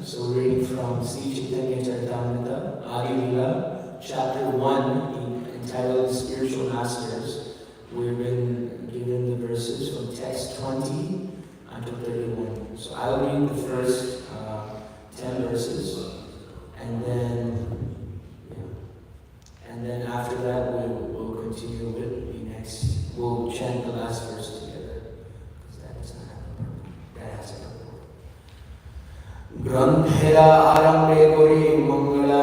So reading from Sri Chaitanya Charitāmrta, Adi chapter 1, entitled Spiritual Masters. We've been given the verses from text 20 until 31. So I'll read the first 10 verses, and then after that we'll continue with the next. We'll chant the last verse together, because that does not have a purport. That has a purport. Grandhera arambe kori mangala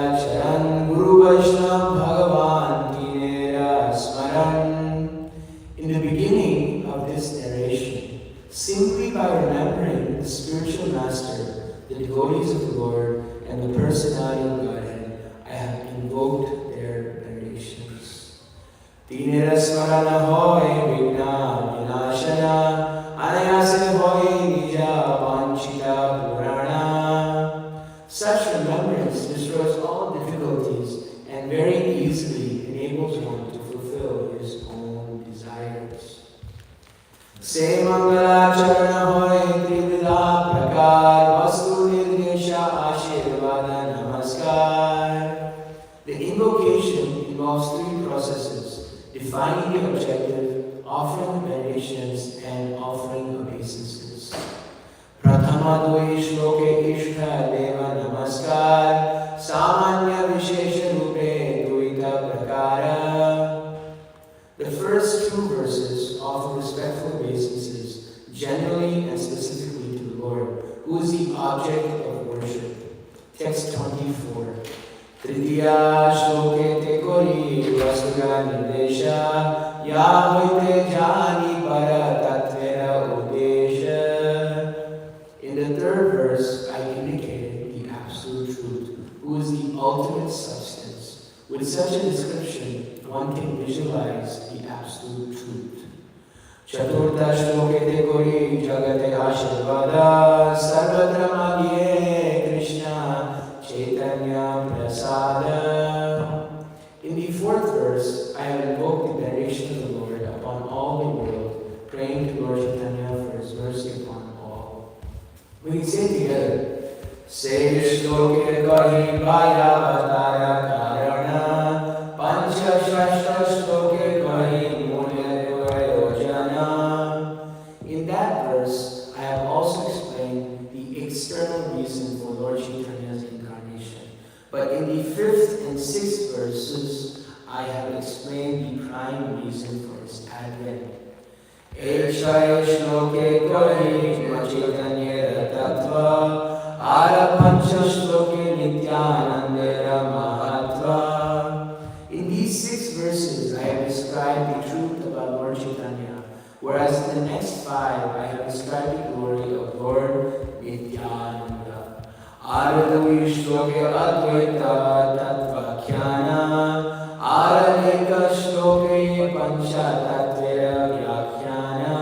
personality of Godhead, I have invoked their venerations. Tinera smarana hoy vigna vinashana, anayase hoy nija panchita purana. Such remembrance destroys all difficulties and very easily enables one to fulfill his own desires. Se mangala charana hoy trivida prakar vastu nirgesha ashirvada namaskar. The invocation involves three processes: defining the objective, offering the venerations, and offering obeisances. Prathama doi shloke ishtha deva namaskar samanya vishesha rupe duita prakara. The first two verses offer respectful obeisances, generally and specifically to the Lord, who is the object of worship. Text 24. Tritiya shloke te kori vasudha nirdesha ya hoite jani para tattvera udesha. In the third verse, I indicated the absolute truth, who is the ultimate substance. With such a description, one can visualize the absolute truth. Chaturta shloke te kori jagate ashirvada sarvatra magye Krishna Chaitanya prasada. In the fourth verse, I have invoked the veneration of the Lord upon all the world, praying to Lord Chaitanya for his mercy upon all. We can say it together. Se shloke kahi bhaya avatara karana pancha shashtra shloke kahi mulya prayojana. In that verse, I have also explained the external reason for Lord Chaitanya's incarnation. But in the fifth and sixth verses, I have explained the prime reason for his advent. Ekshaya shloke kahi Chaitanya tattva Ara pancha shloke nityanandera mahatva. In these 6 verses, I have described the truth about Lord Chaitanya, whereas in the next 5, I have described the glory of Lord Nityananda. Aradhavi shloke advaita tattvakhyana, araneka shloke pancha tattvera vyakhyana.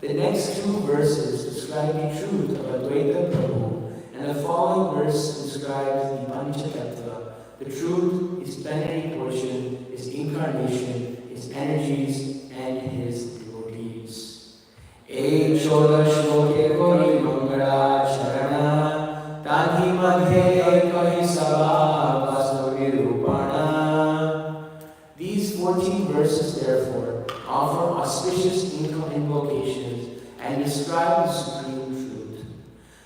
The next 2 verses describe the truth of Advaita Prabhu, and the following verse describes the Panchatattva, the truth, his plenary portion, his incarnation, his energies, and his devotees. Ek shoda shloke kori mangala charana, tanhi madhe kahi sabha vastu nirupana. These 14 verses, therefore, offer auspicious invocations and describe the supreme truth.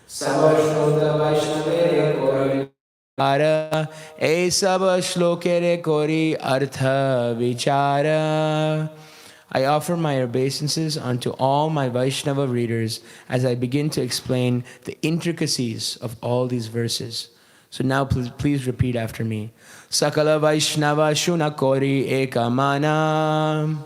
Sava shloka vaishnavere kori ara, e sava shlokere kori artha vichara. I offer my obeisances unto all my Vaishnava readers as I begin to explain the intricacies of all these verses. So now please repeat after me. Sakala Vaishnava Shuna Kori Ekamana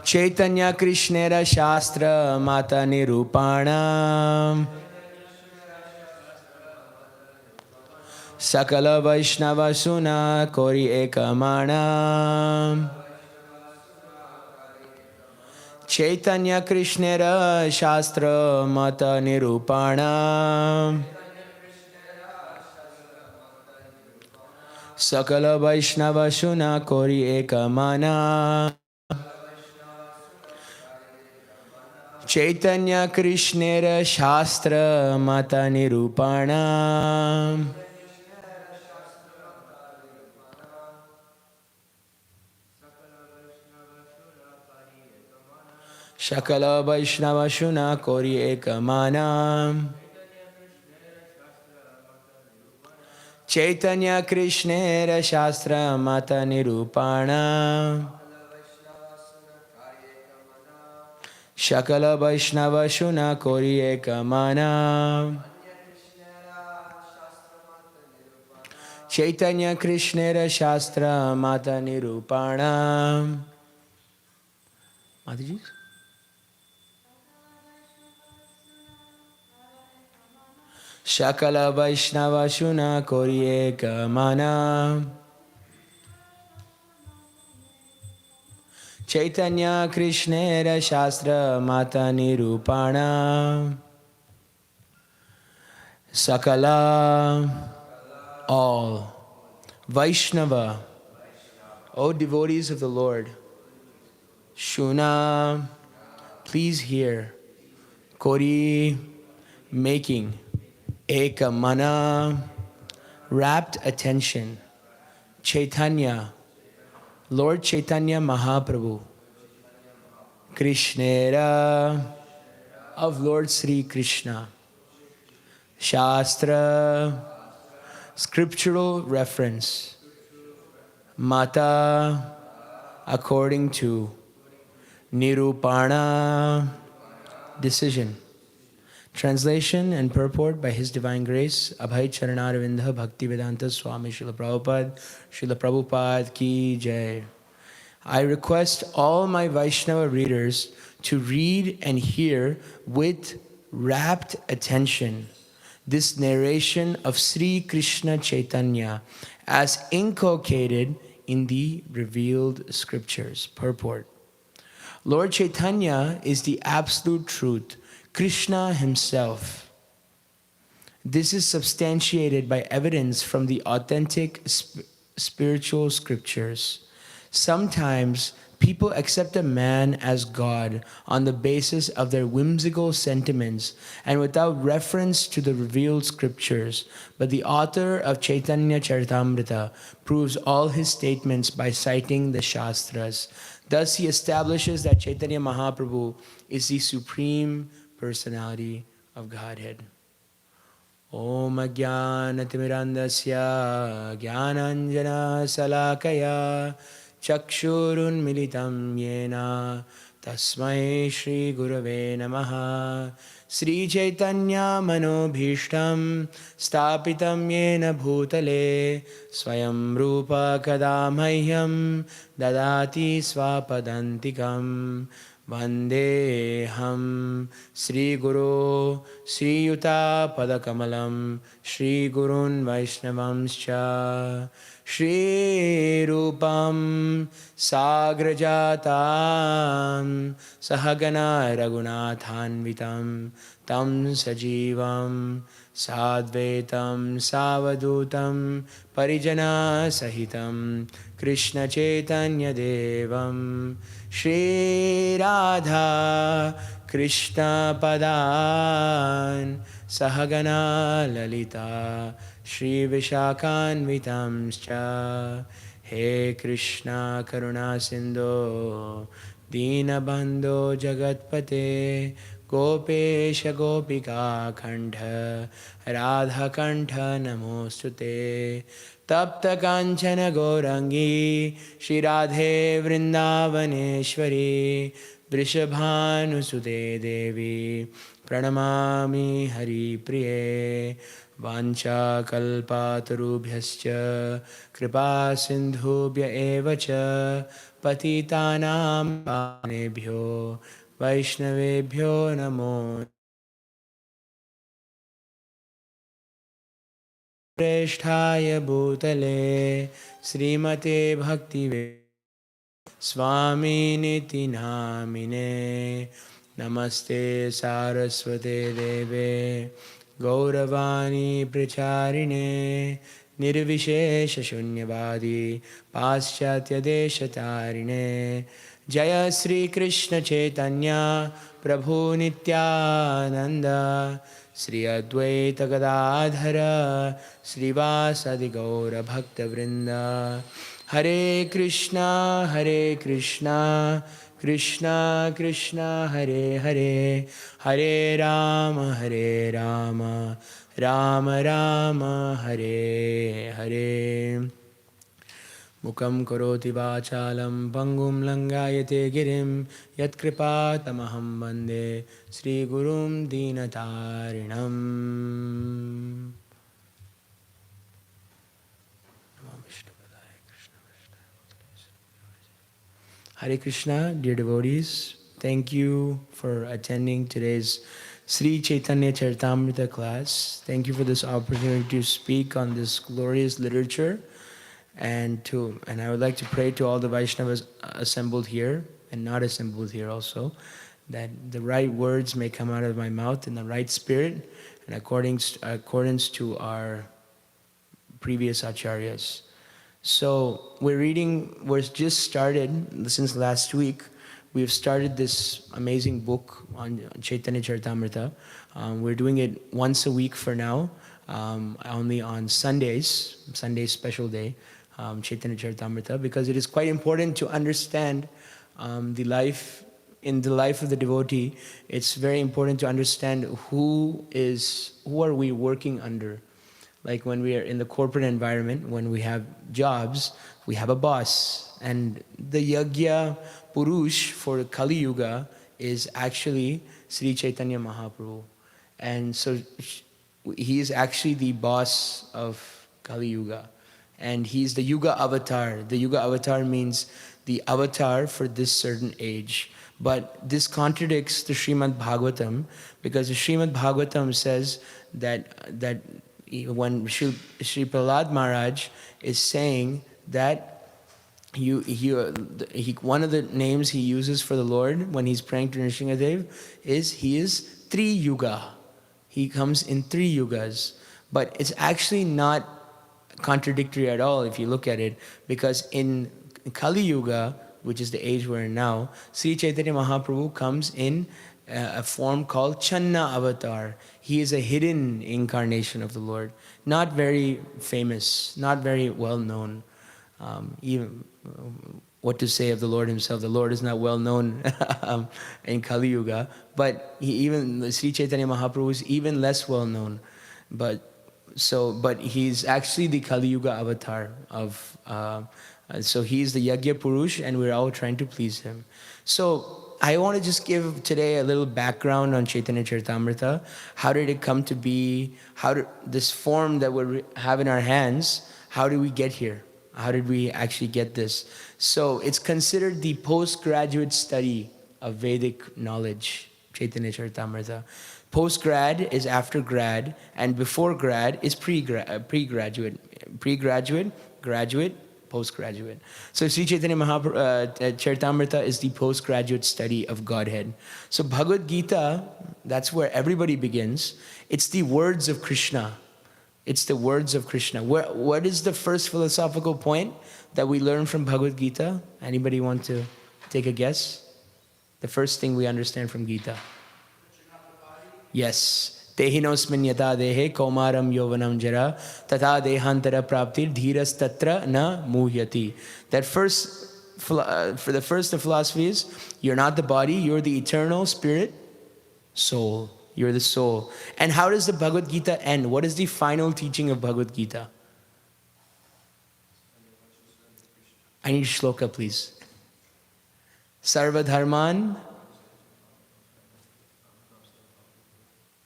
Chaitanya Krishnera Shastra Mata Nirupana Sakala Vaishnava Suna Kori Ekamana Chaitanya Krishnera Shastra Mata Nirupana Sakala Vaishnava Shuna Kori Ekamana Chaitanya Krishnera Shastra Mata Nirupana Shakala Vaishnava Shuna Kori Ekamana Chaitanya Krishnera Shastra Mata Nirupana Shakala Vaishnava Shuna Kori Ekamana Chaitanya Krishnera Shastra Mata Nirupana. Mataji? Shakala Vaishnava Shuna Koryeka Mana Chaitanya Krishnera Shastra Mata Nirupana Sakala, all. Vaishnava, O devotees of the Lord. Shuna, please hear. Kori, making. Ekamana, rapt attention. Chaitanya, Lord Chaitanya Mahaprabhu. Krishnera, of Lord Sri Krishna. Shastra, scriptural reference. Mata, according to. Nirupana, decision. Translation and purport by His Divine Grace, Abhay Charanarvindha Bhaktivedanta Swami Srila Prabhupada Ki Jai. I request all my Vaishnava readers to read and hear with rapt attention this narration of Sri Krishna Chaitanya as inculcated in the revealed scriptures. Purport. Lord Chaitanya is the absolute truth, Krishna himself. This is substantiated by evidence from the authentic spiritual scriptures. Sometimes people accept a man as God on the basis of their whimsical sentiments and without reference to the revealed scriptures. But the author of Chaitanya Charitāmrta proves all his statements by citing the Shastras. Thus he establishes that Chaitanya Mahaprabhu is the Supreme Personality of Godhead. Om Ajnanatirandasya Jnananjana Salakaya Chakshurun Militam Yena Tasmai Shri Gurave Namaha Sri Chaitanya Manobhishtam Stapitam Yena Bhutale Swayam Rupa Kadamahyam Dadati Swapadantikam Vandeham Sri Guru Sri Yuta Padakamalam Sri Gurun Vaishnavamscha Shri Rupam Sagrajatam Sahagana Raghunathanvitam Tam Sajivam Sadvetam Savadutam Parijana Sahitam Krishna Chaitanya Devam Shri Radha Krishna Padan Sahagana Lalita Shri Vishakhanvitamscha He Krishna Karuna Sindhu Deenabandho Jagatpate Gopesha Gopika Kantha Radha Kantha Namostute Tapta Kanchana Gaurangi Shri Radhe Vrindavaneshwari Vrishabhanusute Devi Pranamami Hari Priye Vancha kalpatarubhyascha kripa sindhubhya evacha patitanam pavanebhyo vaishnavebhyo namo Preshthaya bhutale Srimate Bhakti Swami Niti Namine Namaste Saraswate Deve Gauravani Pracharine Nirvishesha Shunyavadi Paschatya Deshatarine Jaya Sri Krishna Chaitanya Prabhu Nityananda Sri Advaita Gadadhara Srivasadi Gaura Bhakta Vrinda Hare Krishna Krishna Krishna Hare Hare Hare Rama Rama Rama Hare Hare Mukam karoti vachalam pangum langayate girim yat kripa tamaham vande Sri Gurum Dinatarinam. Hare Krishna, dear devotees, thank you for attending today's Sri Chaitanya Charitāmrta class. Thank you for this opportunity to speak on this glorious literature. And I would like to pray to all the Vaishnavas assembled here and not assembled here also, that the right words may come out of my mouth in the right spirit and accordance to our previous acharyas. So we're just started, since last week, we've started this amazing book on Chaitanya Charitāmrta. We're doing it once a week for now, only on Sundays, Sunday's special day, Chaitanya Charitāmrta, because it is quite important to understand in the life of the devotee. It's very important to understand who are we working under. Like when we are in the corporate environment, when we have jobs, we have a boss. And the Yagya Purush for Kali Yuga is actually Sri Chaitanya Mahaprabhu. And so he is actually the boss of Kali Yuga. And he's the Yuga avatar. The Yuga avatar means the avatar for this certain age. But this contradicts the Srimad Bhagavatam, because the Srimad Bhagavatam says that when Sri Prahlad Maharaj is saying that one of the names he uses for the Lord when he's praying to Nrsingadev is he is Tri Yuga. He comes in 3 yugas. But it's actually not contradictory at all if you look at it, because in Kali Yuga, which is the age we're in now, Sri Chaitanya Mahaprabhu comes in a form called Channa Avatar. He is a hidden incarnation of the Lord, not very famous, not very well known. Even what to say of the Lord himself? The Lord is not well known in Kali Yuga, but even Sri Chaitanya Mahaprabhu is even less well known. But he's actually the Kali Yuga avatar of. So he's the Yagya Purush, and we're all trying to please him. So I want to just give today a little background on Chaitanya Charitāmrta. How did it come to be? This form that we have in our hands, how did we get here? How did we actually get this? So it's considered the postgraduate study of Vedic knowledge, Chaitanya Charitāmrta. Postgrad is after grad, and before grad is pre-graduate. Pre-graduate, graduate, postgraduate. So Sri Chaitanya Charitāmrta is the postgraduate study of Godhead. So Bhagavad Gita, that's where everybody begins. It's the words of Krishna. It's the words of Krishna. What is the first philosophical point that we learn from Bhagavad Gita? Anybody want to take a guess? The first thing we understand from Gita. Yes. Dehinosmin yata dehe kaumaram yovanam jara tata dehantara praptir dhiras tatra na muhyati. That for the first of philosophies, you're not the body, you're the eternal spirit, soul. You're the soul. And how does the Bhagavad Gita end? What is the final teaching of Bhagavad Gita? I need shloka, please. Sarva dharman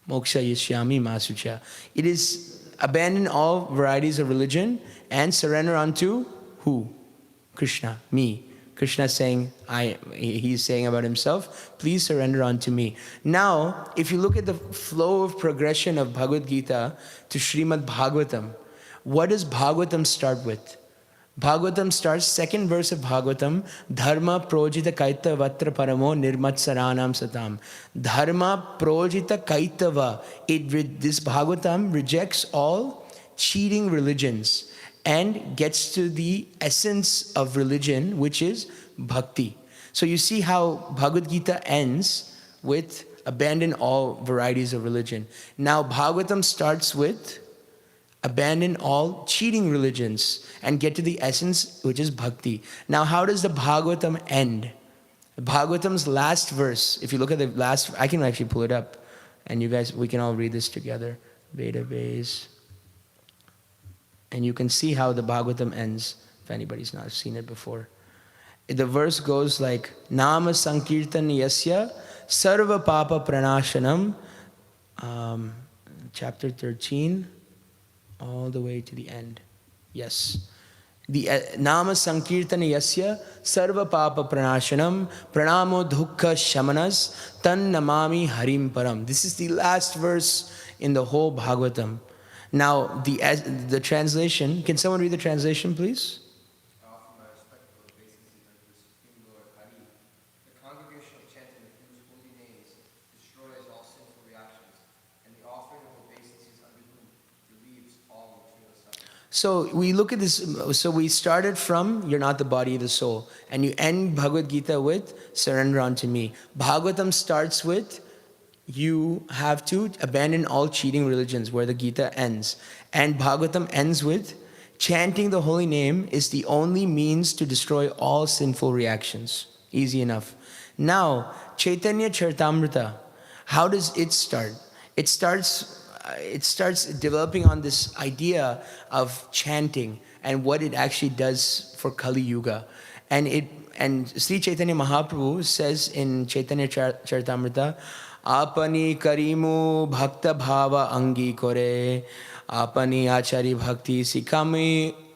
moksha yishyami masucha. It is abandon all varieties of religion and surrender unto who? Krishna, me. Krishna is saying, he's saying about himself, please surrender unto me. Now, if you look at the flow of progression of Bhagavad Gita to Srimad Bhagavatam, what does Bhagavatam start with? Bhagavatam starts, second verse of Bhagavatam, Dharma projita kaita vatra paramo nirmatsaranam satam. Dharma projita kaitava. This Bhagavatam rejects all cheating religions and gets to the essence of religion, which is bhakti. So you see how Bhagavad Gita ends with abandon all varieties of religion. Now Bhagavatam starts with abandon all cheating religions and get to the essence, which is bhakti. Now how does the Bhagavatam end? Bhagavatam's last verse, if you look at the last, I can actually pull it up and you guys, we can all read this together. Database. And you can see how the Bhagavatam ends, if anybody's not seen it before. The verse goes like, Nama Sankirtan Yasya Sarva Papa Pranashanam, chapter 13, all the way to the end. Yes. The Nama Sankirtana Yasya Sarva Papa Pranashanam Pranamo Dukha Shamanas Tan Namami Harim Param. This is the last verse in the whole Bhagavatam. Now, the translation, can someone read the translation, please? So we look at this, so we started from, you're not the body of the soul. And you end Bhagavad Gita with, surrender unto me. Bhagavatam starts with, you have to abandon all cheating religions, where the Gita ends. And Bhagavatam ends with, chanting the holy name is the only means to destroy all sinful reactions. Easy enough. Now, Chaitanya Charitāmrta, how does it start? It starts developing on this idea of chanting and what it actually does for Kali Yuga. And Sri Chaitanya Mahaprabhu says in Chaitanya Charitāmrta, Apani karimu bhakta bhava angi kore, apani achari bhakti sikha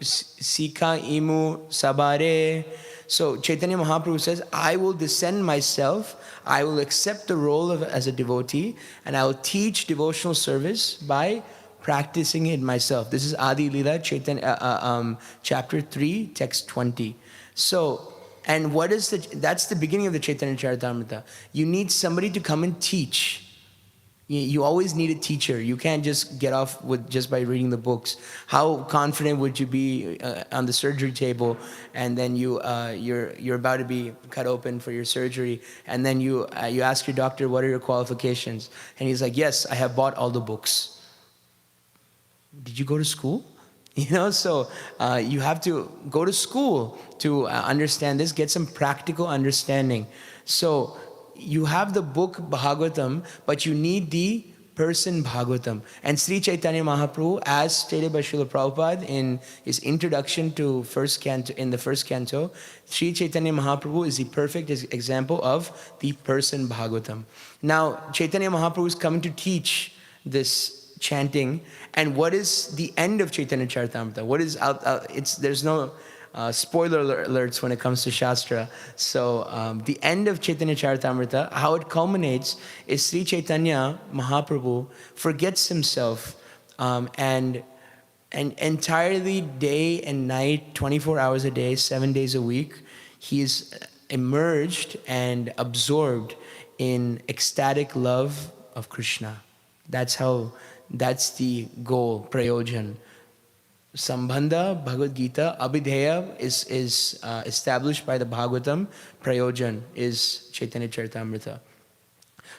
imu sabare. So Chaitanya Mahaprabhu says, I will descend myself, I will accept the role as a devotee, and I will teach devotional service by practicing it myself. This is Adi Lila, chapter 3, text 20. So, and that's the beginning of the Chaitanya Charitāmrta. You need somebody to come and teach. You always need a teacher. You can't just get off with just by reading the books. How confident would you be on the surgery table, and then you're about to be cut open for your surgery, and then you ask your doctor, what are your qualifications? And he's like, yes, I have bought all the books. Did you go to school? So you have to go to school to understand this, get some practical understanding. So you have the book Bhagavatam, but you need the person Bhagavatam. And Sri Chaitanya Mahaprabhu, as stated by Srila Prabhupada in his introduction to the first canto, Sri Chaitanya Mahaprabhu is the perfect example of the person Bhagavatam. Now, Chaitanya Mahaprabhu is coming to teach this chanting. And what is the end of Chaitanya Charitāmrta? What is there's no spoiler alerts when it comes to Shastra. So the end of Chaitanya Charitāmrta, how it culminates, is Sri Chaitanya Mahaprabhu forgets himself and entirely day and night, 24 hours a day, 7 days a week, he is immersed and absorbed in ecstatic love of Krishna. That's the goal, prayojan. Sambandha, Bhagavad Gita, Abhidheya is established by the Bhagavatam. Prayojan is Chaitanya Charitāmrta.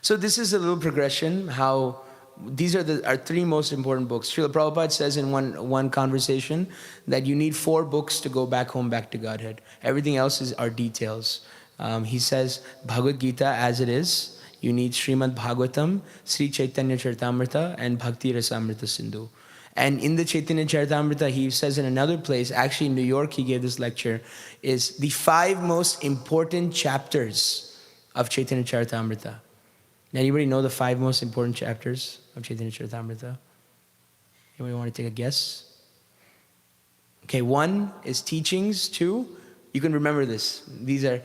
So this is a little progression, how these are our three most important books. Srila Prabhupada says in one conversation that you need 4 books to go back home, back to Godhead. Everything else are details. He says Bhagavad Gita as it is, you need Srimad Bhagavatam, Sri Chaitanya Charitāmrta, and Bhakti Rasamrita Sindhu. And in the Chaitanya Charitāmrta, he says in another place, actually in New York he gave this lecture, is the 5 most important chapters of Chaitanya Charitāmrta. Anybody know the 5 most important chapters of Chaitanya Charitāmrta? Anybody want to take a guess? Okay, 1 is teachings. 2, you can remember this. These are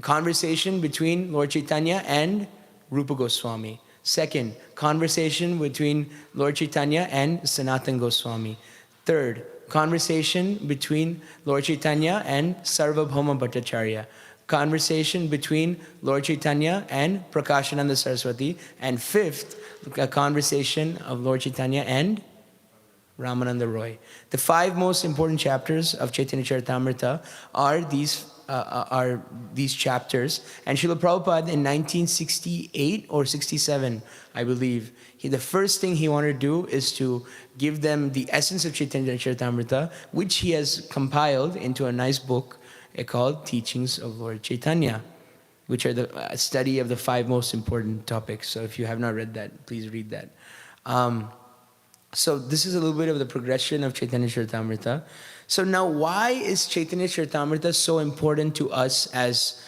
conversation between Lord Chaitanya and Rupa Goswami. 2nd, conversation between Lord Chaitanya and Sanatana Goswami. 3rd, conversation between Lord Chaitanya and Sarvabhauma Bhattacharya. Conversation between Lord Chaitanya and Prakashananda Saraswati. And 5th, a conversation of Lord Chaitanya and Ramananda Roy. The 5 most important chapters of Chaitanya Charitāmrta are these chapters. And Srila Prabhupada in 1968 or 67, I believe, the first thing he wanted to do is to give them the essence of Chaitanya Charitāmrta, which he has compiled into a nice book called Teachings of Lord Chaitanya, which are the study of the 5 most important topics. So if you have not read that, please read that. So this is a little bit of the progression of Chaitanya Charitāmrta. So now, why is Chaitanya Charitāmrta so important to us as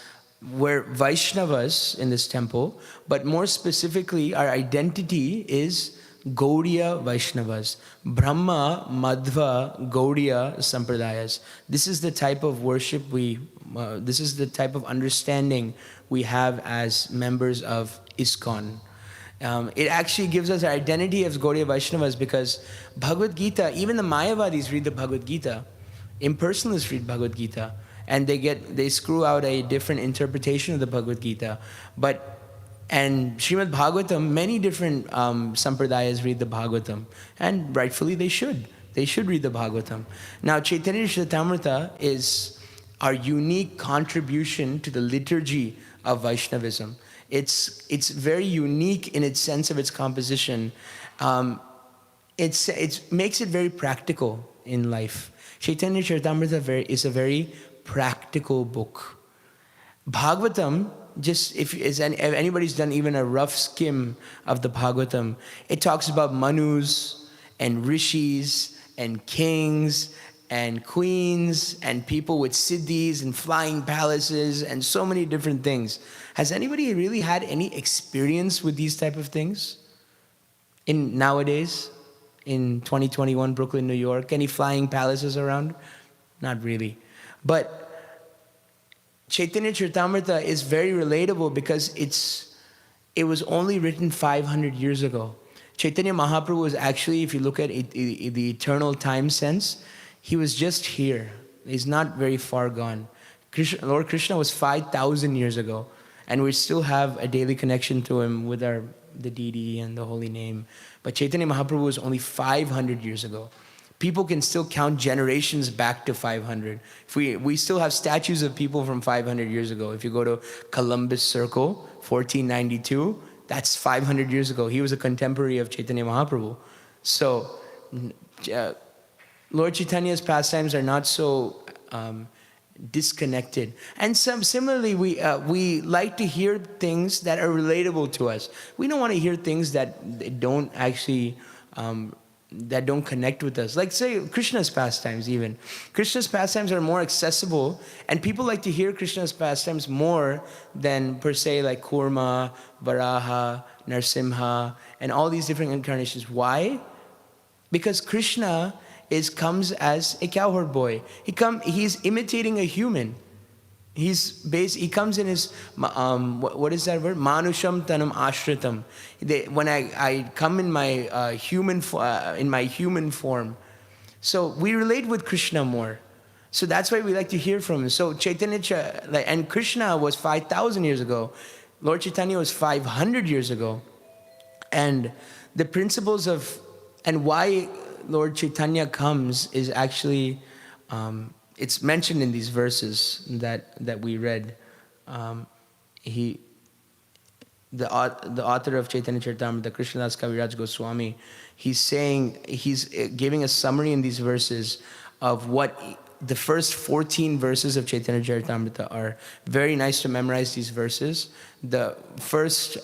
we're Vaishnavas in this temple, but more specifically, our identity is Gaudiya Vaishnavas, Brahma, Madhva, Gaudiya Sampradayas. This is the type of worship this is the type of understanding we have as members of ISKCON. It actually gives us our identity as Gaudiya Vaishnavas because Bhagavad Gita, even the Mayavadis read the Bhagavad Gita, impersonalists read Bhagavad Gita, and they screw out a different interpretation of the Bhagavad Gita. And Srimad Bhagavatam, many different sampradayas read the Bhagavatam, and rightfully they should. They should read the Bhagavatam. Now, Chaitanya Charitāmrta is our unique contribution to the liturgy of Vaishnavism. It's very unique in its sense of its composition. It makes it very practical in life. Chaitanya Charitāmrta is a very practical book. Bhagavatam, just if anybody's done even a rough skim of the Bhagavatam, it talks about manus and rishis and kings and queens and people with siddhis and flying palaces and so many different things. Has anybody really had any experience with these type of things nowadays in 2021 Brooklyn, New York? Any flying palaces around? Not really. But Chaitanya Charitāmrita is very relatable because it was only written 500 years ago. Chaitanya Mahaprabhu was actually, if you look at the eternal time sense, he was just here. He's not very far gone. Lord Krishna was 5,000 years ago, and we still have a daily connection to him with the deity and the holy name. But Chaitanya Mahaprabhu was only 500 years ago. People can still count generations back to 500. We still have statues of people from 500 years ago. If you go to Columbus Circle, 1492, that's 500 years ago. He was a contemporary of Chaitanya Mahaprabhu. So Lord Chaitanya's pastimes are not so disconnected. And similarly, we like to hear things that are relatable to us. We don't want to hear things that don't actually that don't connect with us. Like say Krishna's pastimes even. Krishna's pastimes are more accessible, and people like to hear Krishna's pastimes more than per se like Kurma, Varaha, Narsimha, and all these different incarnations. Why? Because Krishna comes as a cowherd boy. He's imitating a human. He comes in his, what is that word? Manusham tanam ashritam. When I come in my human form. So we relate with Krishna more. So that's why we like to hear from him. So Chaitanya, and Krishna was 5,000 years ago. Lord Chaitanya was 500 years ago. And the principles and why Lord Chaitanya comes is actually, it's mentioned in these verses that we read. The author of Chaitanya Charitāmrta, Krishnadas Kaviraj Goswami, he's giving a summary in these verses of what the first 14 verses of Chaitanya Charitāmrita are. Very nice to memorize these verses. The first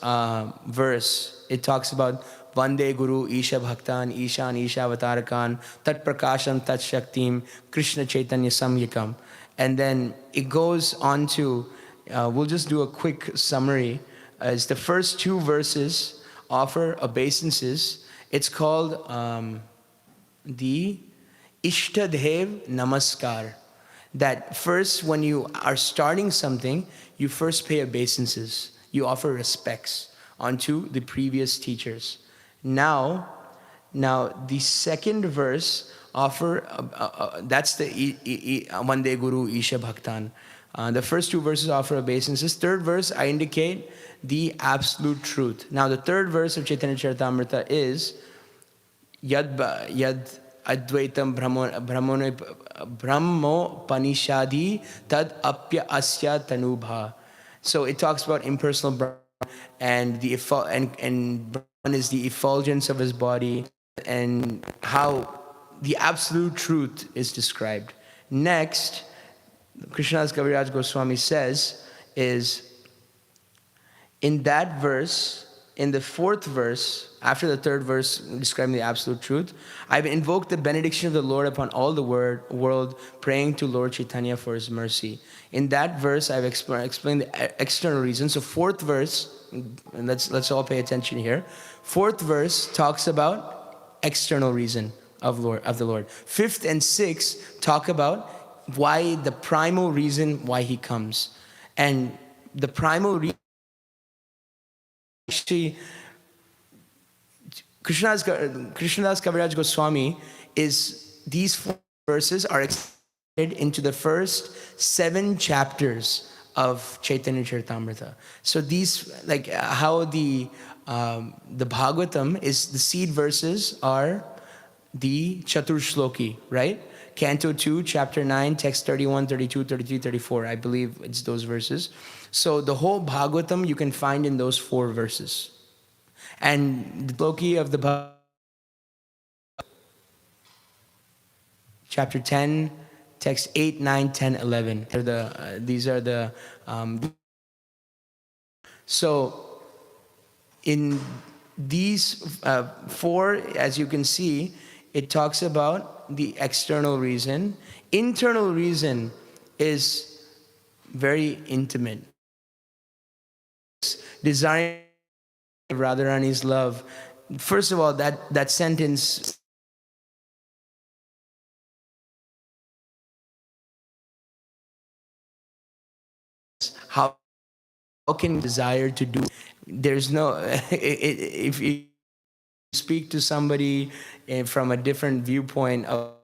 verse, it talks about Vande Guru Isha Bhaktan Ishan Isha Avatarakan Tat Prakasham Tat Shaktim Krishna Chaitanya Samyakam. And then it goes on to, we'll just do a quick summary. As the first two verses offer obeisances. It's called the Ishtadhev Namaskar. That first, when you are starting something, you first pay obeisances. You offer respects unto the previous teachers. Now the second verse that's the Vande Guru Isha Bhaktan. The first two verses offer obeisances. Third verse, I indicate the absolute truth. Now the third verse of Chaitanya Charitāmrita is Yad Advaitam Brahmo Panishadi Tad Apya Asya Tanubha. So it talks about impersonal Brahman and Brahman is the effulgence of his body, and how the absolute truth is described. Next, Krishnadas Kaviraj Goswami says is, in that verse, in the fourth verse, after the third verse describing the absolute truth, I've invoked the benediction of the Lord upon all the world, praying to Lord Chaitanya for his mercy. In that verse, I've explained the external reasons. So fourth verse, and let's all pay attention here. 4th verse talks about external reason of the Lord. 5th and 6th talk about why the primal reason why he comes. And the primal reason, actually, Krishnadas Kaviraj Goswami is, these 4 verses are extended into the first 7 chapters of Chaitanya Charitāmrta. So these, like how the Bhagavatam is, the seed verses are the Chatur Shloki, right? Canto 2, chapter 9, text 31, 32, 33, 34. I believe it's those verses. So the whole Bhagavatam you can find in those 4 verses. And the Shloki of the Bhagavatam, chapter 10, text 8, 9, 10, 11. These are the... So in these 4, as you can see, it talks about the external reason. Internal reason is very intimate. Desiring Radharani's love. First of all, that sentence, how can desire to do? There's no, if you speak to somebody from a different viewpoint of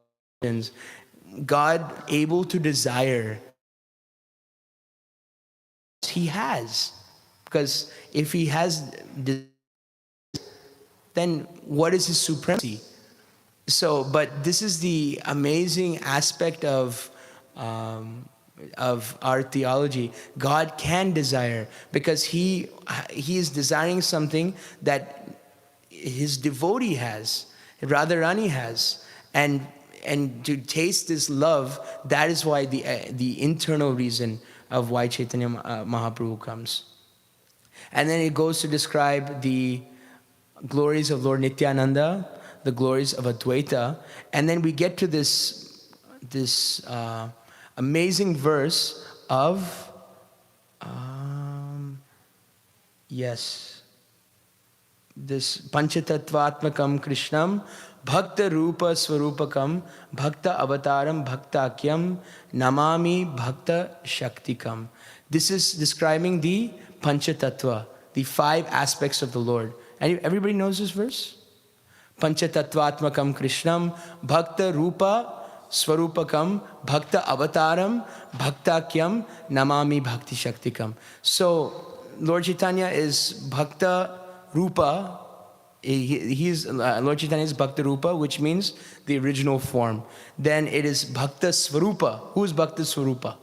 God able to desire, he has. Because if he has, then what is his supremacy? So, but this is the amazing aspect of our theology. God can desire because he is desiring something that his devotee has, Radharani has, and to taste this love, that is why the internal reason of why Chaitanya Mahaprabhu comes. And then it goes to describe the glories of Lord Nityananda, the glories of Advaita, and then we get to this amazing verse of this Panchatattvatmakam Krishnam Bhakta Rupa Swarupakam Bhakta Avataram Bhaktakyam Namami Bhakta Shaktikam. This is describing the Panchatattva, the 5 aspects of the Lord. And everybody knows this verse? Panchatattvatmakam Krishnam Bhakta Rupa Swarupakam Bhakta Avataram Bhaktakyam Namami Bhakti Shaktikam. So Lord Chaitanya is Bhakta Rupa. Lord Chaitanya is Bhakta Rupa, which means the original form. Then it is Bhakta Swarupa. Who is Bhakta Swarupa?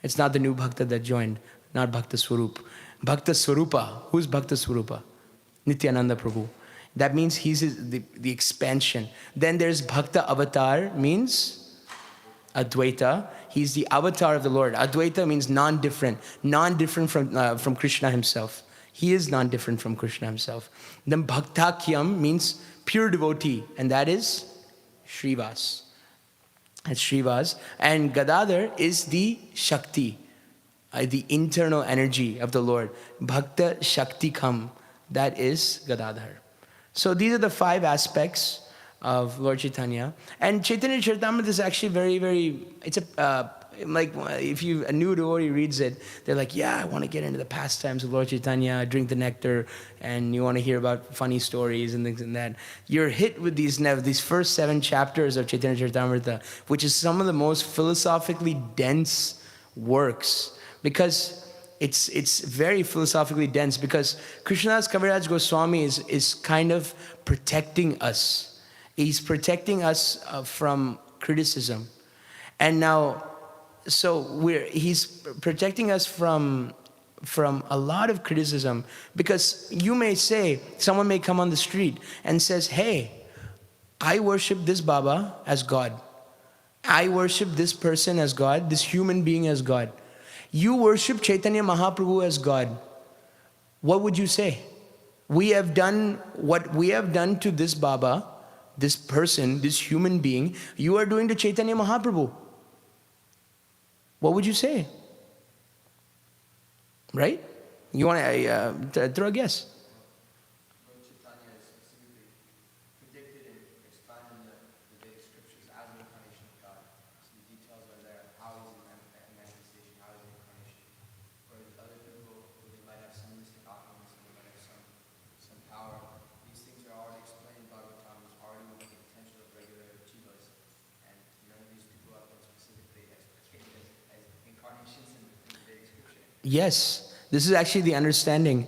It's not the new Bhakta that joined, not Bhakta Swarup. Bhakta Swarupa. Who is Bhakta Swarupa? Nityananda Prabhu. That means he's the expansion. Then there's Bhakta Avatar, means Advaita. He's the avatar of the Lord. Advaita means non-different from Krishna himself. He is non-different from Krishna himself. Then Bhaktakyam means pure devotee, and that is Shrivas. That's Shrivas. And Gadadhar is the Shakti, the internal energy of the Lord. Bhakta Shaktikam, that is Gadadhar. So these are the 5 aspects of Lord Chaitanya. And Chaitanya Charitāmrta is actually very, very, it's like if a new devotee reads it, they're like, yeah, I want to get into the pastimes of Lord Chaitanya, drink the nectar, and you want to hear about funny stories and things like that. You're hit with these first 7 chapters of Chaitanya Charitāmrta, which is some of the most philosophically dense works, because it's very philosophically dense, because Krishnadas Kaviraj Goswami is kind of protecting us. He's protecting us from criticism. And now, so he's protecting us from a lot of criticism, because you may say, someone may come on the street and says, hey, I worship this Baba as God. I worship this person as God, this human being as God. You worship Chaitanya Mahaprabhu as God. What would you say? We have done what we have done to this Baba, this person, this human being, you are doing to Chaitanya Mahaprabhu. What would you say? Right? You want to throw a guess? Lord Chaitanya is specifically predicted and explained in the Vedic scriptures as an incarnation of God. So the details are there, how he's a manifestation, how he's an incarnation. Whereas other people, they might have some mystic opulence, they might have some power. These things are already explained in Bhagavatam, is already within the potential of regular jivas. And none of these people have been specifically explicated as incarnations in the Vedic scripture. Yes, this is actually the understanding.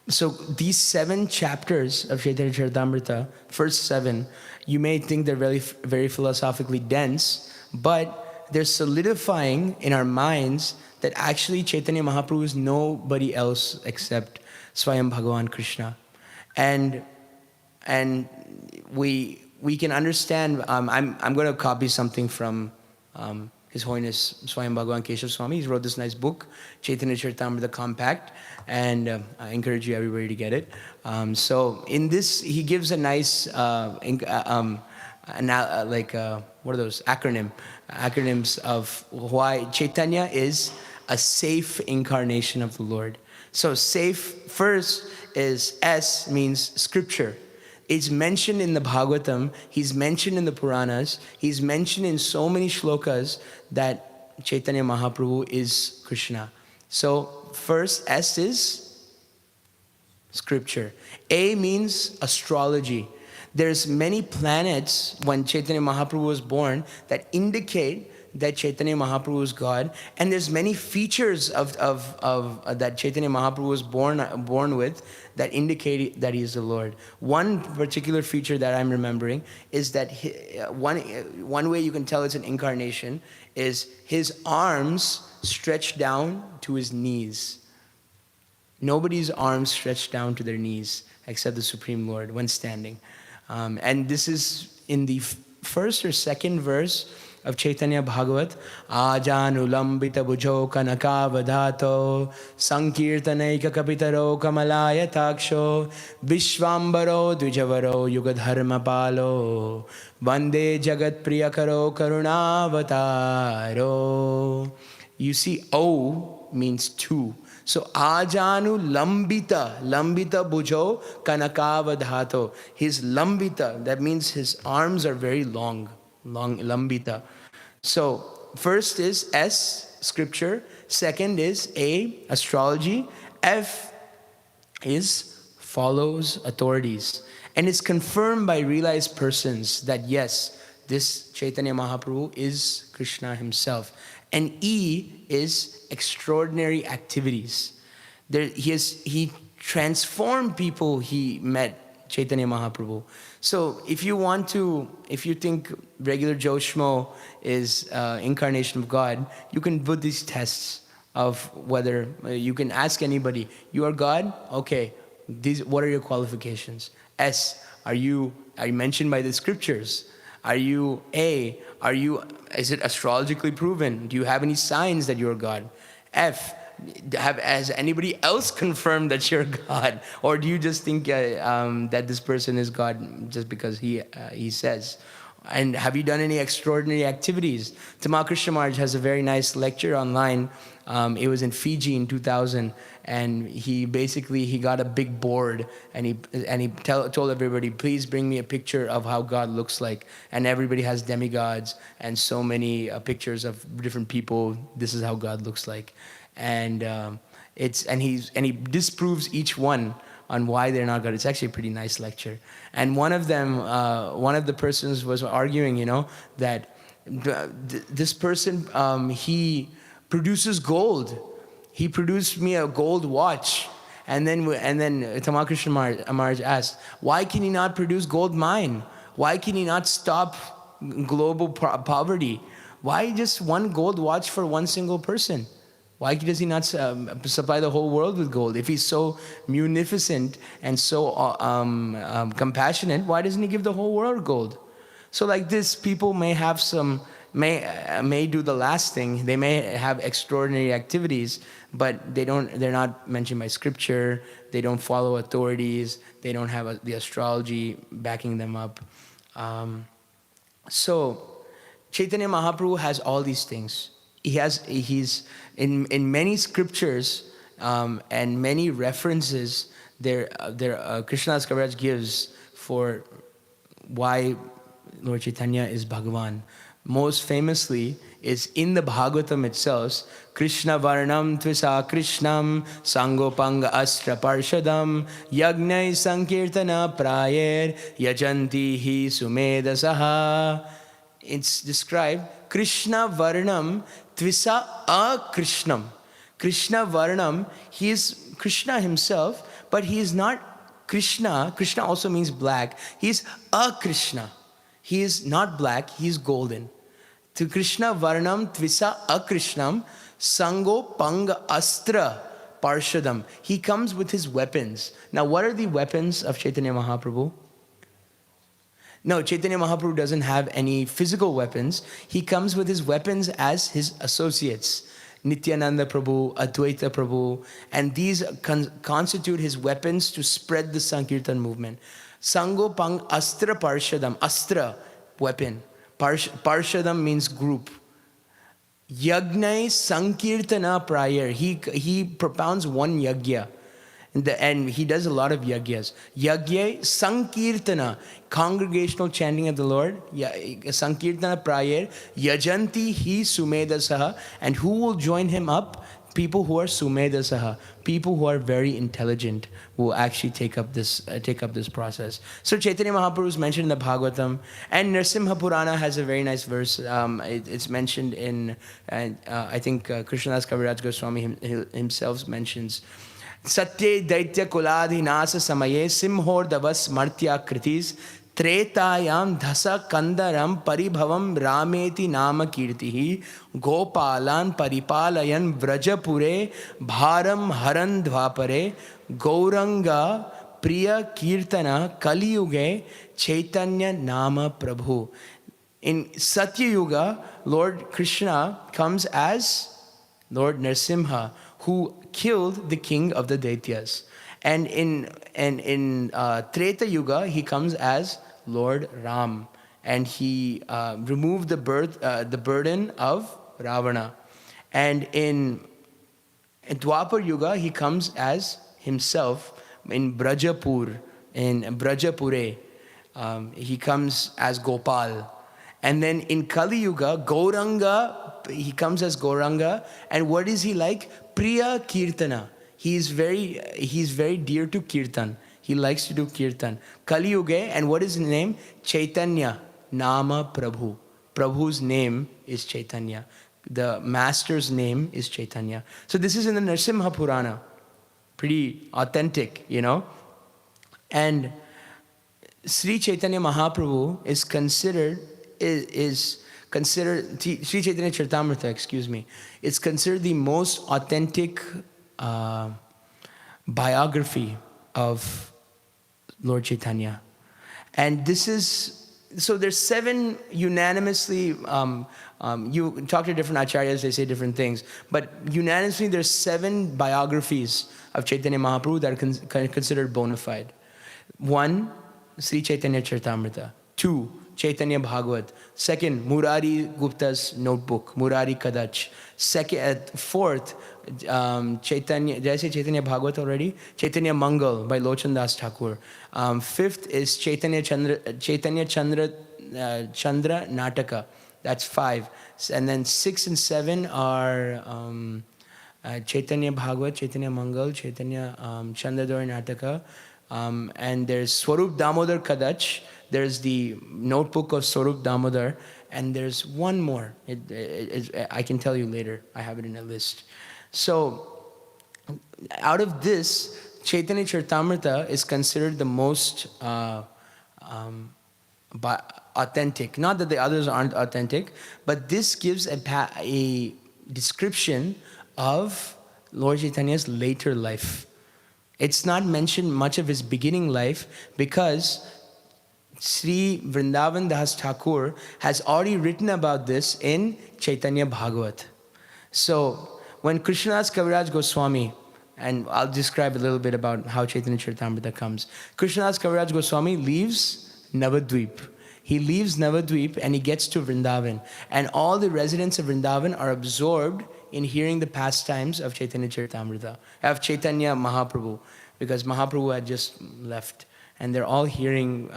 So these 7 chapters of Chaitanya Charitāmrta, first 7, you may think they're very, very philosophically dense, but they're solidifying in our minds that actually Chaitanya Mahaprabhu is nobody else except Swayam Bhagavan Krishna. And we can understand, I'm going to copy something from His Holiness Swayam Bhagavan Keshav Swami. He's wrote this nice book, Chaitanya Charitāmrta Compact, and I encourage you everybody to get it. So in this, he gives a nice, what are those acronyms of why Chaitanya is a safe incarnation of the Lord. So safe first is S, means scripture. It's mentioned in the Bhagavatam, he's mentioned in the Puranas, he's mentioned in so many shlokas that Chaitanya Mahaprabhu is Krishna. So first, S is scripture. A means astrology. There's many planets when Chaitanya Mahaprabhu was born that indicate that Chaitanya Mahaprabhu is God, and there's many features of that Chaitanya Mahaprabhu was born with that indicate that he is the Lord. One particular feature that I'm remembering is that one way you can tell it's an incarnation is his arms stretched down to his knees. Nobody's arms stretched down to their knees except the Supreme Lord when standing. And this is in the first or second verse of Chaitanya Bhagavat. Ajanulambita bhujo kanakavadhato sankirtanaika kapitaro kamalaya taksho vishvambaro dvijavaro yugadharma palo vande jagat priyakaro karunavataro. You see, O means two. So Ajanu Lambita Bhujo Kanakavadhato. His Lambita, that means his arms are very long Lambita. So first is S, scripture. Second is A, astrology. F is follows authorities. And it's confirmed by realized persons that yes, this Chaitanya Mahaprabhu is Krishna himself. And E is extraordinary activities. He transformed people he met, Chaitanya Mahaprabhu. So if you think regular Joe Schmo is incarnation of God, you can put these tests of whether, you can ask anybody, you are God? Okay, what are your qualifications? S, are you mentioned by the scriptures? Are you A? Is it astrologically proven? Do you have any signs that you're God? F, has anybody else confirmed that you're God? Or do you just think that this person is God just because he says? And have you done any extraordinary activities? Tamal Maharaj has a very nice lecture online. It was in Fiji in 2000, and he got a big board, and he told everybody, please bring me a picture of how God looks like. And everybody has demigods and so many pictures of different people. This is how God looks like, and he disproves each one on why they're not God. It's actually a pretty nice lecture. And one of the persons was arguing, that this person, he produces gold. He produced me a gold watch. And then Tamal Krishna Maharaj asked, why can he not produce gold mine? Why can he not stop global poverty? Why just one gold watch for one single person? Why does he not supply the whole world with gold? If he's so munificent and so compassionate, why doesn't he give the whole world gold? So like this, people may have may do the last thing. They may have extraordinary activities, but they're not mentioned by scripture. They don't follow authorities. They don't have the astrology backing them up. So Chaitanya Mahaprabhu has all these things. He's in many scriptures. and many references Krishnadas Kaviraj gives for why Lord Chaitanya is Bhagavan. Most famously is in the Bhagavatam itself, Krishna Varnam Tvisa Krishnam Sangopanga Astra Parshadam Yagnai Sankirtana Prayer Yajanti Hi Sumedasaha. It's described Krishna Varnam Tvisa Akrishnam. Krishna Varnam, he is Krishna himself, but he is not Krishna. Krishna also means black. He is Akrishna. He is not black, he is golden. To Krishna Varnam Tvisa Akrishnam Sango Panga Astra Parshadam. He comes with his weapons. Now what are the weapons of Chaitanya Mahaprabhu? No, Chaitanya Mahaprabhu doesn't have any physical weapons. He comes with his weapons as his associates. Nityananda Prabhu, Advaita Prabhu, and these constitute his weapons to spread the Sankirtan movement. Sango Pang Astra Parshadam, Astra, weapon. Parshadam means group. Yagnai Sankirtana Prayer, he propounds one yagya. And he does a lot of yagyas. Yagya Sankirtana, congregational chanting of the Lord. Sankirtana Prayer, Yajanti Hi Sumedasaha. And who will join him up? People who are Sumedasaha, people who are very intelligent will actually take up this process. So Chaitanya Mahaprabhu is mentioned in the Bhagavatam, and Nrsimha Purana has a very nice verse. It's mentioned in, I think Krishnadas Kaviraj Goswami himself mentions, Satye Daitya Kuladhi Nasa Samaye Simhor Davas Martya Kritis Tretayam Dhasa Kandaram Paribhavam Rameti Nama Kirtihi Gopalan Paripalayan Vrajapure Bharam Haran Dvapare Gauranga Priya Kirtana Kaliyuge Chaitanya Nama Prabhu. In Satya Yuga, Lord Krishna comes as Lord Nrsimha, who killed the king of the Daityas. And in Treta Yuga, he comes as Lord Ram, and he removed the burden of Ravana. And in Dwapar Yuga, he comes as himself in Brajapur, in Brajapure. He comes as Gopal. And then in Kali Yuga, Gauranga, he comes as Gauranga. And what is he like? Priya Kirtana. He is very dear to Kirtan. He likes to do Kirtan. Kali Yuga, and what is his name? Chaitanya, Nama Prabhu. Prabhu's name is Chaitanya. The master's name is Chaitanya. So this is in the Nrsimha Purana. Pretty authentic, you know. And Sri Chaitanya Mahaprabhu is considered Sri Chaitanya Charitāmrta, excuse me, it's considered the most authentic biography of Lord Chaitanya. And this is, so there's 7 unanimously, you talk to different acharyas, they say different things, but unanimously there's 7 biographies of Chaitanya Mahaprabhu that are considered bona fide. 1, Sri Chaitanya Charitāmrta. 2, Chaitanya Bhagavat. 2nd, Murari Gupta's notebook, Murari Kadach. 4th, Chaitanya, did I say Chaitanya Bhagavat already? Chaitanya Mangal by Lochan Das Thakur. 5th is Chaitanya Chandra Nataka. That's 5. And then 6 and 7 are Chaitanya Bhagavat, Chaitanya Mangal, Chaitanya Chandradori Nataka. And there's Swarup Damodar Kadach. There's the notebook of Swarup Damodar. And there's one more. I can tell you later. I have it in a list. So, out of this, Chaitanya Charitāmrta is considered the most authentic. Not that the others aren't authentic, but this gives a description of Lord Chaitanya's later life. It's not mentioned much of his beginning life because Sri Vrindavan Das Thakur has already written about this in Chaitanya Bhagavat. So, when Krishnadas Kaviraj Goswami, and I'll describe a little bit about how Chaitanya Charitāmrta comes. Krishnadas Kaviraj Goswami leaves Navadvip. He leaves Navadvip and he gets to Vrindavan. And all the residents of Vrindavan are absorbed in hearing the pastimes of Chaitanya Charitāmrta, of Chaitanya Mahaprabhu, because Mahaprabhu had just left. And they're all hearing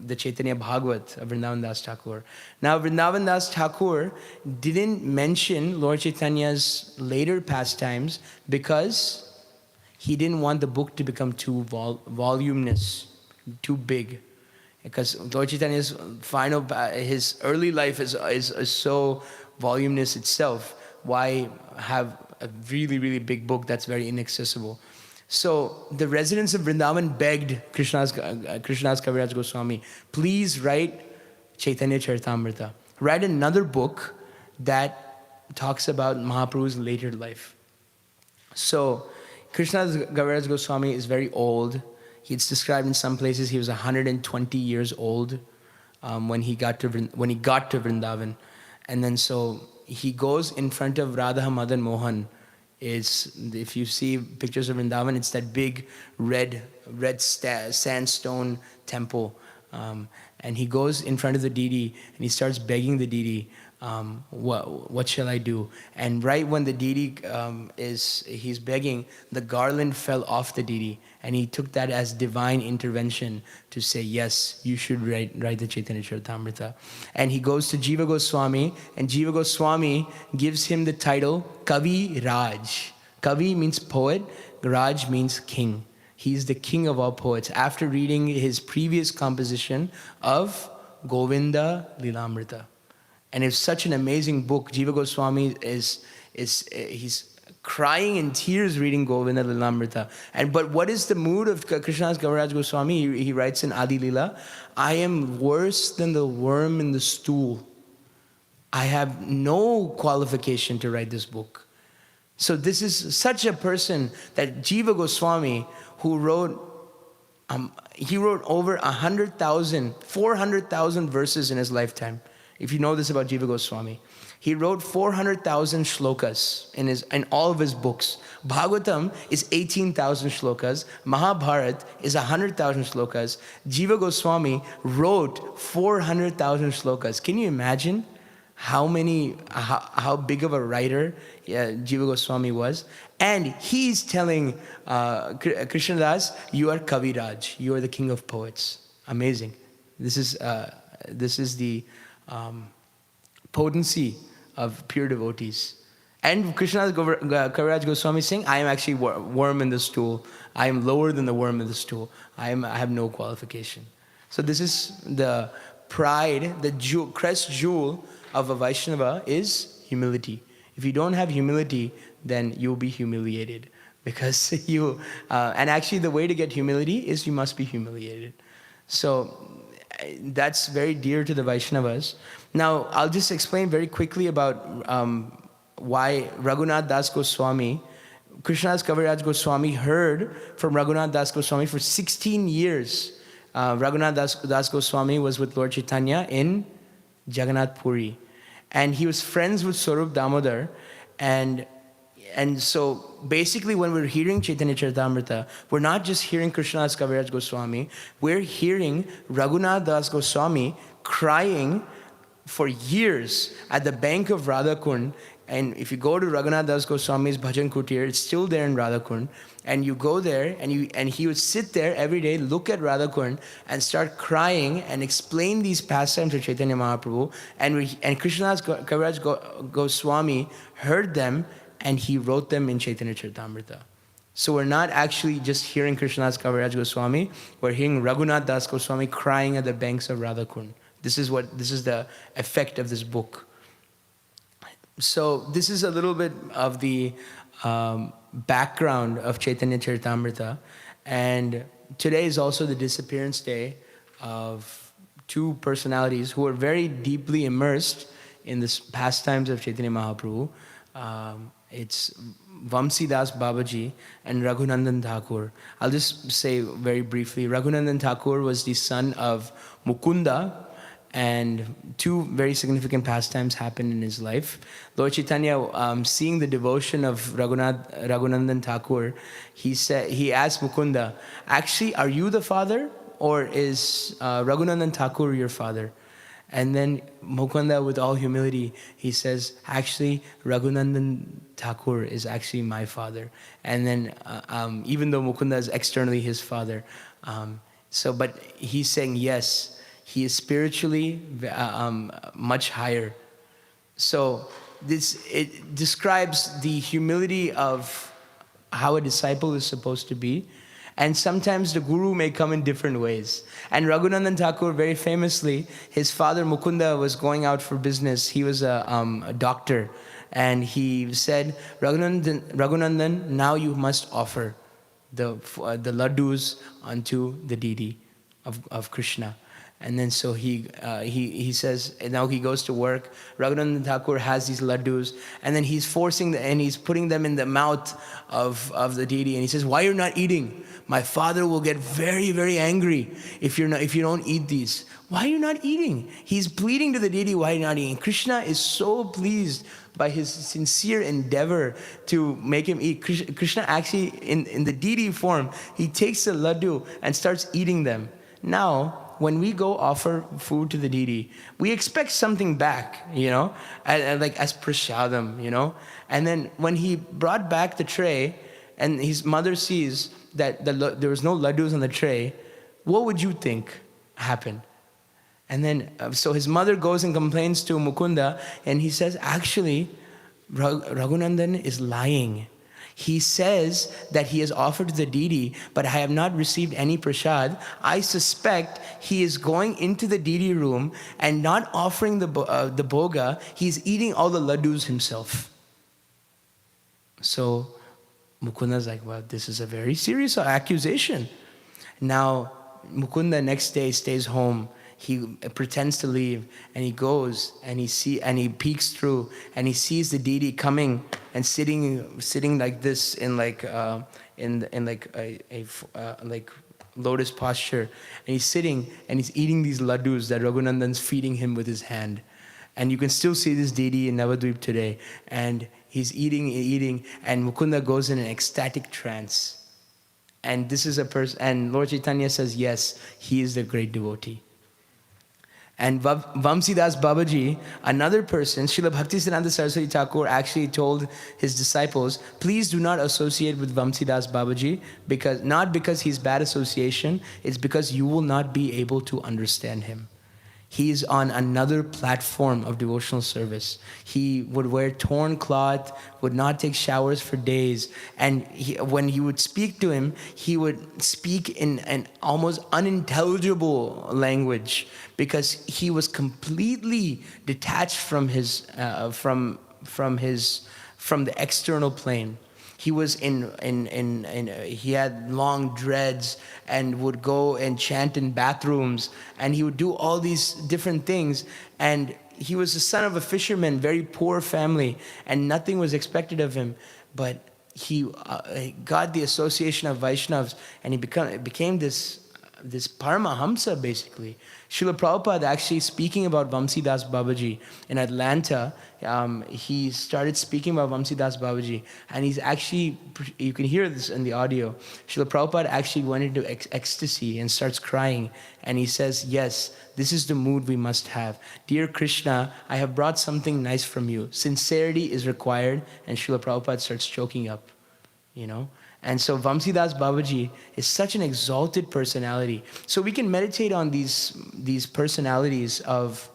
the Chaitanya Bhagavat of Vrindavan Das Thakur. Now, Vrindavan Das Thakur didn't mention Lord Chaitanya's later pastimes because he didn't want the book to become too voluminous, too big. Because Lord Chaitanya's his early life is so voluminous itself. Why have a really, really big book that's very inaccessible? So the residents of Vrindavan begged Krishnadas Kaviraj Goswami, please write Chaitanya Charitāmrta. Write another book that talks about Mahaprabhu's later life. So Krishnadas Kaviraj Goswami is very old. It's described in some places he was 120 years old when he got to Vrindavan. And then so he goes in front of Radha Madan Mohan. If you see pictures of Vrindavan, it's that big red sandstone temple. And he goes in front of the deity and he starts begging the deity, what shall I do? And right when the deity he's begging, the garland fell off the deity. And he took that as divine intervention to say, yes, you should write the Chaitanya Charitāmrta. And he goes to Jiva Goswami, and Jiva Goswami gives him the title Kavi Raj. Kavi means poet, Raj means king. He's the king of all poets. After reading his previous composition of Govinda Lilamrita. And it's such an amazing book. Jiva Goswami he's crying in tears reading Govinda Lilamrita. But what is the mood of Krishnadas Kaviraj Goswami? He writes in Adi Lila, I am worse than the worm in the stool. I have no qualification to write this book. So this is such a person that Jiva Goswami, who wrote, he wrote over 400,000 verses in his lifetime. If you know this about Jiva Goswami. He wrote 400,000 shlokas in all of his books. Bhagavatam is 18,000 shlokas. Mahabharata is 100,000 shlokas. Jiva Goswami wrote 400,000 shlokas. Can you imagine how big of a writer Jiva Goswami was? And he's telling Krishnadas, you are Kaviraj. You are the king of poets. Amazing. This is the potency of pure devotees. And Krishnadas Kaviraj Goswami is saying, I am actually worm in the stool. I am lower than the worm in the stool. I have no qualification. So this is the pride, the crest jewel of a Vaishnava is humility. If you don't have humility, then you'll be humiliated. Because and actually the way to get humility is you must be humiliated. So that's very dear to the Vaishnavas. Now, I'll just explain very quickly about why Raghunath Das Goswami, Krishnadas Kaviraj Goswami heard from Raghunath Das Goswami for 16 years. Raghunath Das Goswami was with Lord Chaitanya in Jagannath Puri. And he was friends with Swarup Damodar. And so basically when we're hearing Chaitanya Charitāmrta, we're not just hearing Krishnadas Kaviraj Goswami, we're hearing Raghunath Das Goswami crying for years at the bank of Radhakund. And if you go to Raghunath Das Goswami's Bhajan Kutir, it's still there in Radhakund. And you go there, and he would sit there every day, look at Radhakund, and start crying and explain these pastimes to Chaitanya Mahaprabhu. And Krishnadas Kaviraj Goswami heard them, and he wrote them in Chaitanya Charitāmrta. So we're not actually just hearing Krishnadas Kaviraj Goswami, we're hearing Raghunath Das Goswami crying at the banks of Radhakund. This is the effect of this book. So this is a little bit of the background of Chaitanya Charitāmrta. And today is also the disappearance day of two personalities who are very deeply immersed in the pastimes of Chaitanya Mahaprabhu. It's Vamsi Das Babaji and Raghunandan Thakur. I'll just say very briefly, Raghunandan Thakur was the son of Mukunda, and two very significant pastimes happened in his life. Lord Chaitanya, seeing the devotion of Raghunandan Thakur, he asked Mukunda, actually, are you the father, or is Raghunandan Thakur your father? And then Mukunda, with all humility, he says, actually, Raghunandan Thakur is actually my father. And then, even though Mukunda is externally his father, but he's saying, yes, he is spiritually much higher. So it describes the humility of how a disciple is supposed to be. And sometimes the guru may come in different ways. And Raghunandan Thakur, very famously, his father Mukunda was going out for business. He was a doctor. And he said, Raghunandan, now you must offer the laddus unto the deity of Krishna. And then so he says, and now he goes to work. Raghunandan Thakur has these laddus, and then he's he's putting them in the mouth of the deity, and he says, why you're not eating? My father will get very, very angry if you don't eat these. Why are you not eating? He's pleading to the deity, why are you not eating? Krishna is so pleased by his sincere endeavor to make him eat. Krishna actually, in the deity form, he takes the laddu and starts eating them. Now, when we go offer food to the deity, we expect something back, like as prasadam, And then when he brought back the tray, and his mother sees that there was no laddus on the tray, what would you think happened? And then, so his mother goes and complains to Mukunda, and he says, actually, Raghunandan is lying. He says that he has offered to the deity, but I have not received any prasad. I suspect he is going into the deity room and not offering the bhoga. He's eating all the laddus himself. So Mukunda's like, well, this is a very serious accusation. Now, Mukunda next day stays home. He pretends to leave, and he goes and he peeks through, and he sees the deity coming and sitting like this in a lotus posture, and he's sitting and he's eating these laddus that Raghunandan's feeding him with his hand, and you can still see this deity in Navadvip today, and he's eating, and Mukunda goes in an ecstatic trance, and this is a person, and Lord Chaitanya says, yes, he is the great devotee. And Vamsidas Babaji, another person, Srila Bhaktisiddhanta Saraswati Thakur actually told his disciples, please do not associate with Vamsidas Babaji, not because he's bad association, it's because you will not be able to understand him. He is on another platform of devotional service. He would wear torn cloth, would not take showers for days. And when he would speak to him, he would speak in an almost unintelligible language because he was completely detached from the external plane. He was he had long dreads and would go and chant in bathrooms, and he would do all these different things. And he was the son of a fisherman, very poor family, and nothing was expected of him. But he got the association of Vaishnavas, and he became this Paramahamsa, basically. Srila Prabhupada actually speaking about Vamsidas Babaji in Atlanta, he started speaking about Vamsidas Babaji, and he's actually, you can hear this in the audio, Srila Prabhupada actually went into ecstasy and starts crying, and he says, yes, this is the mood we must have. Dear Krishna, I have brought something nice from you. Sincerity is required, and Srila Prabhupada starts choking up, And so Vamsidas Babaji is such an exalted personality. So we can meditate on these personalities of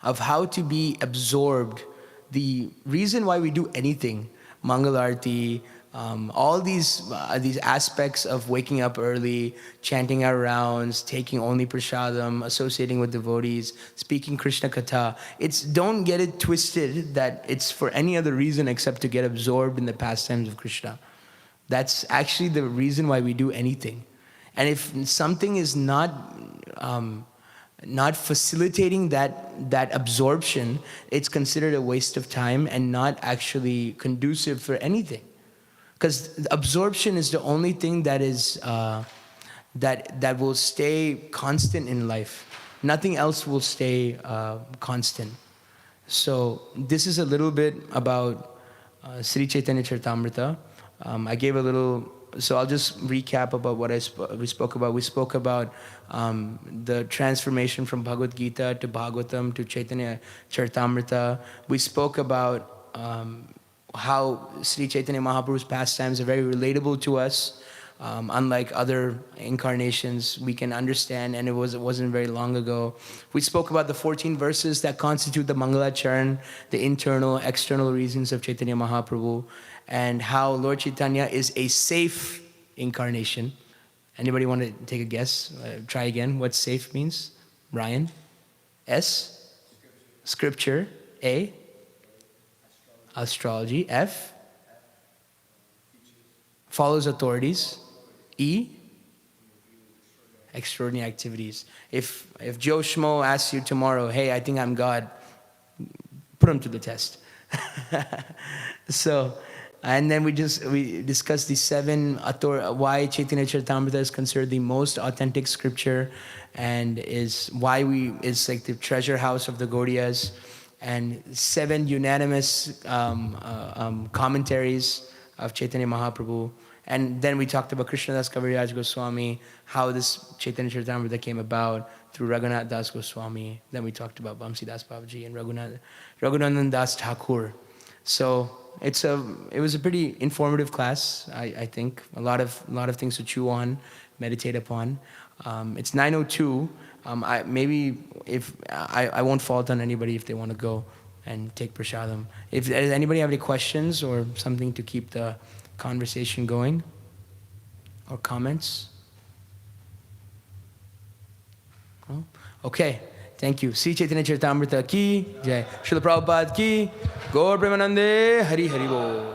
how to be absorbed. The reason why we do anything, Mangalarti, all these aspects of waking up early, chanting our rounds, taking only prasadam, associating with devotees, speaking Krishna Katha. Don't get it twisted that it's for any other reason except to get absorbed in the pastimes of Krishna. That's actually the reason why we do anything. And if something is not facilitating that absorption, it's considered a waste of time and not actually conducive for anything. Because absorption is the only thing that is that will stay constant in life. Nothing else will stay constant. So this is a little bit about Sri Chaitanya Charitāmrta. I gave a little So I'll just recap about what we spoke about. We spoke about the transformation from Bhagavad Gita to Bhagavatam to Chaitanya Charitāmrta. We spoke about how Sri Chaitanya Mahaprabhu's pastimes are very relatable to us. Unlike other incarnations, we can understand, and it wasn't very long ago. We spoke about the 14 verses that constitute the Mangalacharan, the internal, external reasons of Chaitanya Mahaprabhu, and how Lord Chaitanya is a safe incarnation. Anybody want to take a guess? Try again. What safe means? Ryan? S? Scripture. A? Astrology. F? Follows authorities. E? Extraordinary activities. If Joe Schmo asks you tomorrow, hey, I think I'm God, put him to the test. So, and then we discussed the 7 why Chaitanya Charitāmrta is considered the most authentic scripture, and is why it's like the treasure house of the Gaudiyas, and 7 unanimous commentaries of Chaitanya Mahaprabhu. And then we talked about Krishnadas Kaviraj Goswami, how this Chaitanya Charitāmrta came about through Raghunath Das Goswami. Then we talked about Bamsi Das Babaji and Raghunandan Das Thakur. So it was a pretty informative class, I think. A lot of things to chew on, meditate upon. It's 9:02. I won't fault on anybody if they want to go and take prasadam. If does anybody have any questions or something to keep the conversation going, or comments? Oh, okay, thank you. Sri Chaitanya Charitāmrta ki jai. Srila Prabhupada ki. Gaur Premanande Hari Hari Bol.